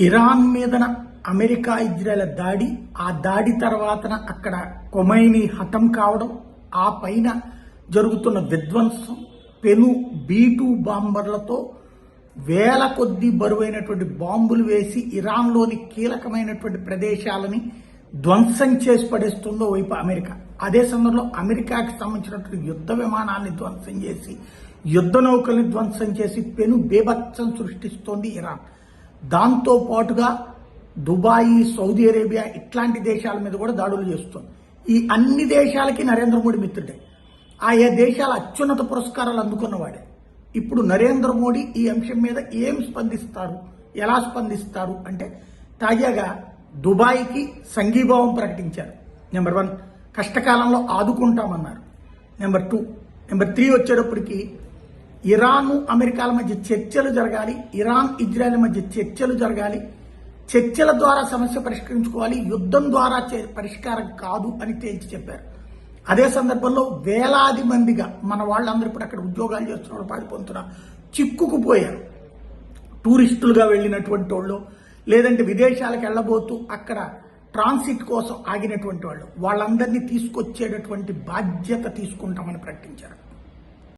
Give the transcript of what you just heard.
Iran మీదన America Israel దాడి, ఆ దాడి తర్వాతన అక్కడ ఖొమైనీ హతం కావడం, ఆ పైన జరుగుతున్న విధ్వంసం, పెను B-2 బాంబర్లతో వేల కొద్దీ బరువైనటువంటి బాంబులు వేసి ఇరాన్లోని కీలకమైనటువంటి ప్రదేశాలని ధ్వంసం చేసి పడేస్తుందో వైపు అమెరికా. అదే సందర్భంలో అమెరికాకి సంబంధించినటువంటి యుద్ధ విమానాన్ని ధ్వంసం చేసి, యుద్ధ నౌకల్ని ధ్వంసం చేసి పెను బీభత్సం సృష్టిస్తోంది ఇరాన్. దాంతో పాటుగా దుబాయ్, సౌదీ అరేబియా ఇట్లాంటి దేశాల మీద కూడా దాడులు చేస్తుంది. ఈ అన్ని దేశాలకి నరేంద్ర మోడీ మిత్రుడే. ఆయా దేశాల అత్యున్నత పురస్కారాలు అందుకున్నవాడే. ఇప్పుడు నరేంద్ర మోడీ ఈ అంశం మీద ఏం స్పందిస్తారు, ఎలా స్పందిస్తారు అంటే, తాజాగా దుబాయ్కి సంఘీభావం ప్రకటించారు. నెంబర్ 1, కష్టకాలంలో ఆదుకుంటామన్నారు. నెంబర్ 2, నెంబర్ 3 వచ్చేటప్పటికి ఇరాన్ అమెరికాల మధ్య చర్చలు జరగాలి, ఇరాన్ ఇజ్రాయెల్ మధ్య చర్చలు జరగాలి, చర్చల ద్వారా సమస్య పరిష్కరించుకోవాలి, యుద్ధం ద్వారా పరిష్కారం కాదు అని తేల్చి చెప్పారు. అదే సందర్భంలో వేలాది మందిగా మన వాళ్ళందరూ ఇప్పుడు అక్కడ ఉద్యోగాలు చేస్తున్న పారిపోతున్నారు, చిక్కుకుపోయారు. టూరిస్టులుగా వెళ్ళినటువంటి వాళ్ళు, లేదంటే విదేశాలకు వెళ్ళబోతూ అక్కడ ట్రాన్సిట్ కోసం ఆగినటువంటి వాళ్ళందరినీ తీసుకొచ్చేటటువంటి బాధ్యత తీసుకుంటామని ప్రకటించారు.